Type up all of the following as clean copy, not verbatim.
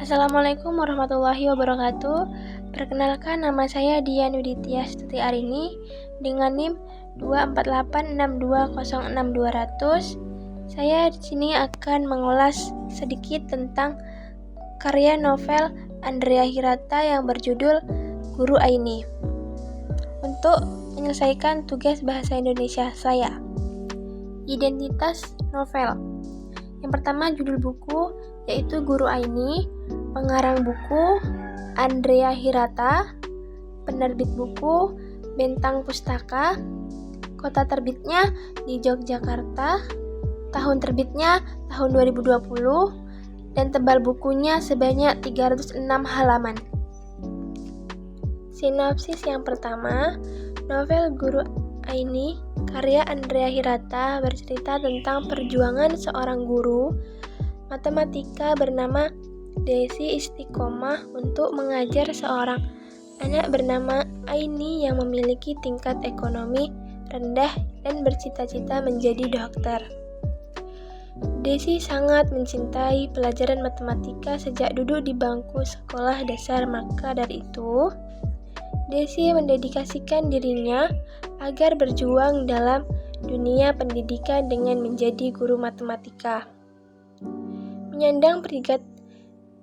Assalamualaikum warahmatullahi wabarakatuh. Perkenalkan, nama saya Dian Widitya Stuti Arini dengan NIM 24862066200. Saya di sini akan mengulas sedikit tentang karya novel Andrea Hirata yang berjudul Guru Aini. Untuk menyelesaikan tugas bahasa Indonesia saya. Identitas novel. Yang pertama, judul buku yaitu Guru Aini, pengarang buku Andrea Hirata, penerbit buku Bentang Pustaka, kota terbitnya di Yogyakarta, tahun terbitnya tahun 2020, dan tebal bukunya sebanyak 306 halaman. Sinopsis yang pertama, novel Guru Aini karya Andrea Hirata bercerita tentang perjuangan seorang guru matematika bernama Desi Istiqomah untuk mengajar seorang anak bernama Aini yang memiliki tingkat ekonomi rendah dan bercita-cita menjadi dokter. Desi sangat mencintai pelajaran matematika sejak duduk di bangku sekolah dasar, maka dari itu Desi mendedikasikan dirinya agar berjuang dalam dunia pendidikan dengan menjadi guru matematika. Menyandang peringkat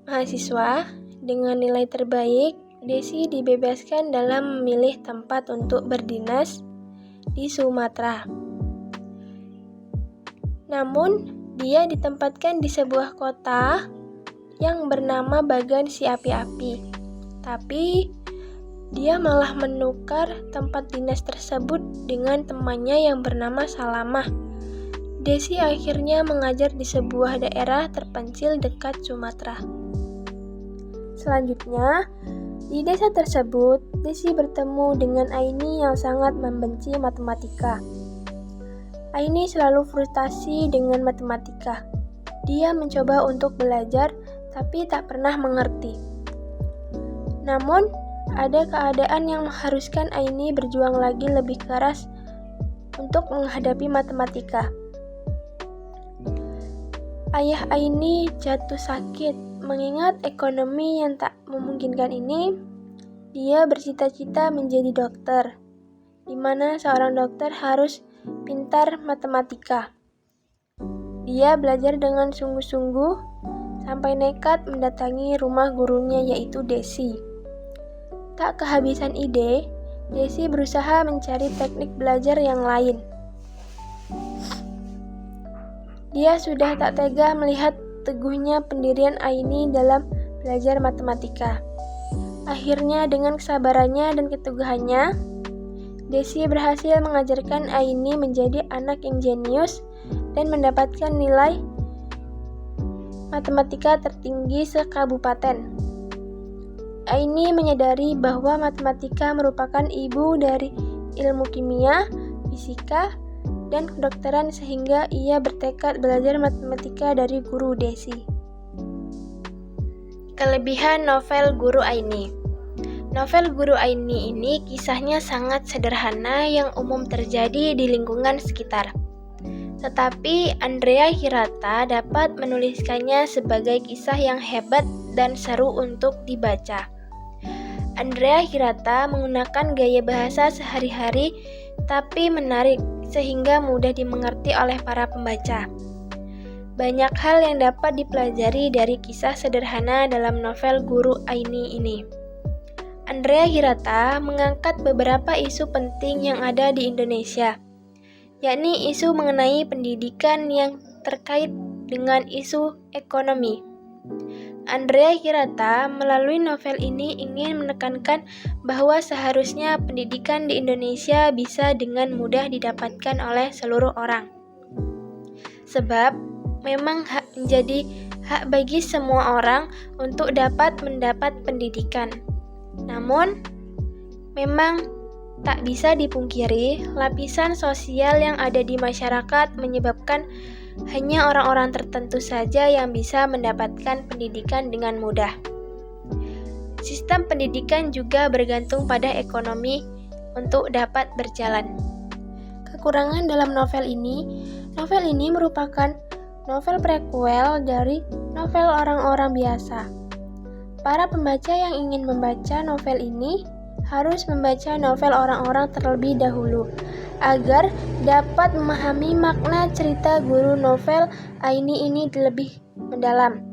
mahasiswa dengan nilai terbaik, Desi dibebaskan dalam memilih tempat untuk berdinas di Sumatera. Namun, dia ditempatkan di sebuah kota yang bernama Bagan Si Api-Api. Tapi, dia malah menukar tempat dinas tersebut dengan temannya yang bernama Salamah. Desi akhirnya mengajar di sebuah daerah terpencil dekat Sumatera. Selanjutnya, di desa tersebut, Desi bertemu dengan Aini yang sangat membenci matematika. Aini selalu frustasi dengan matematika. Dia mencoba untuk belajar, tapi tak pernah mengerti. Namun, ada keadaan yang mengharuskan Aini berjuang lagi lebih keras untuk menghadapi matematika. Ayah Aini jatuh sakit. Mengingat ekonomi yang tak memungkinkan ini, dia bercita-cita menjadi dokter, di mana seorang dokter harus pintar matematika. Dia belajar dengan sungguh-sungguh sampai nekat mendatangi rumah gurunya yaitu Desi. Tak kehabisan ide, Desi berusaha mencari teknik belajar yang lain. Dia sudah tak tega melihat teguhnya pendirian Aini dalam belajar matematika. Akhirnya dengan kesabarannya dan keteguhannya, Desi berhasil mengajarkan Aini menjadi anak yang jenius dan mendapatkan nilai matematika tertinggi sekabupaten. Aini menyadari bahwa matematika merupakan ibu dari ilmu kimia, fisika, dan kedokteran sehingga ia bertekad belajar matematika dari guru Desi. Kelebihan novel Guru Aini. Novel Guru Aini ini kisahnya sangat sederhana yang umum terjadi di lingkungan sekitar. Tetapi Andrea Hirata dapat menuliskannya sebagai kisah yang hebat dan seru untuk dibaca. Andrea Hirata menggunakan gaya bahasa sehari-hari tapi menarik sehingga mudah dimengerti oleh para pembaca. Banyak hal yang dapat dipelajari dari kisah sederhana dalam novel Guru Aini ini. Andrea Hirata mengangkat beberapa isu penting yang ada di Indonesia, yakni isu mengenai pendidikan yang terkait dengan isu ekonomi. Andrea Hirata melalui novel ini ingin menekankan bahwa seharusnya pendidikan di Indonesia bisa dengan mudah didapatkan oleh seluruh orang. Sebab memang menjadi hak bagi semua orang untuk dapat mendapat pendidikan. Namun, memang tak bisa dipungkiri lapisan sosial yang ada di masyarakat menyebabkan hanya orang-orang tertentu saja yang bisa mendapatkan pendidikan dengan mudah. Sistem pendidikan juga bergantung pada ekonomi untuk dapat berjalan. Kekurangan dalam novel ini merupakan novel prequel dari novel orang-orang biasa. Para pembaca yang ingin membaca novel ini harus membaca novel orang-orang terlebih dahulu agar dapat memahami makna cerita guru novel Aini ini lebih mendalam.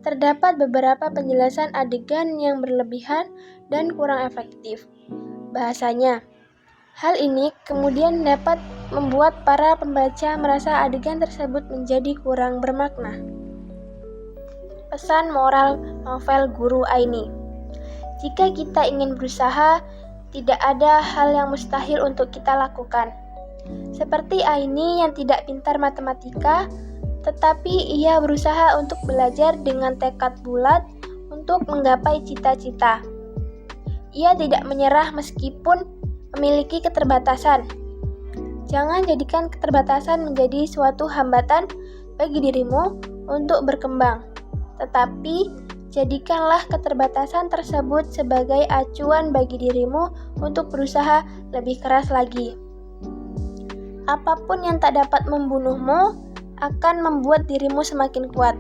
Terdapat beberapa penjelasan adegan yang berlebihan dan kurang efektif bahasanya. Hal ini kemudian dapat membuat para pembaca merasa adegan tersebut menjadi kurang bermakna. Pesan moral novel Guru Aini. Jika kita ingin berusaha, tidak ada hal yang mustahil untuk kita lakukan. Seperti Aini yang tidak pintar matematika, tetapi ia berusaha untuk belajar dengan tekad bulat untuk menggapai cita-cita. Ia tidak menyerah meskipun memiliki keterbatasan. Jangan jadikan keterbatasan menjadi suatu hambatan bagi dirimu untuk berkembang, tetapi jadikanlah keterbatasan tersebut sebagai acuan bagi dirimu untuk berusaha lebih keras lagi. Apapun yang tak dapat membunuhmu akan membuat dirimu semakin kuat.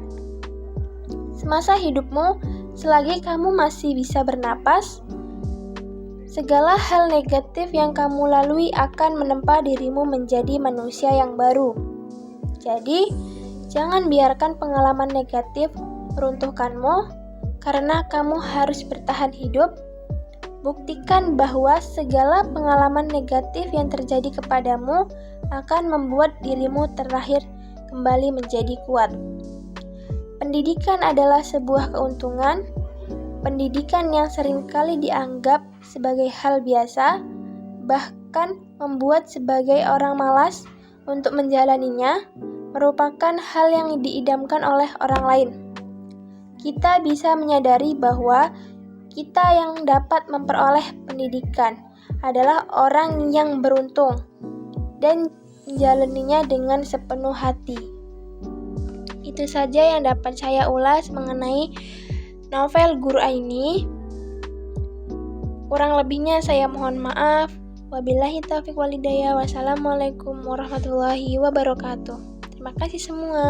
Semasa hidupmu, selagi kamu masih bisa bernapas, segala hal negatif yang kamu lalui akan menempa dirimu menjadi manusia yang baru. Jadi, jangan biarkan pengalaman negatif meruntuhkanmu, karena kamu harus bertahan hidup. Buktikan bahwa segala pengalaman negatif yang terjadi kepadamu akan membuat dirimu terakhir kembali menjadi kuat. Pendidikan adalah sebuah keuntungan. Pendidikan yang seringkali dianggap sebagai hal biasa, bahkan membuat sebagai orang malas untuk menjalaninya, merupakan hal yang diidamkan oleh orang lain. Kita bisa menyadari bahwa kita yang dapat memperoleh pendidikan adalah orang yang beruntung dan menjalaninya dengan sepenuh hati. Itu saja yang dapat saya ulas mengenai novel Guru Aini. Kurang lebihnya saya mohon maaf. Wabillahi taufiq walhidayah. Wassalamualaikum warahmatullahi wabarakatuh. Terima kasih semua.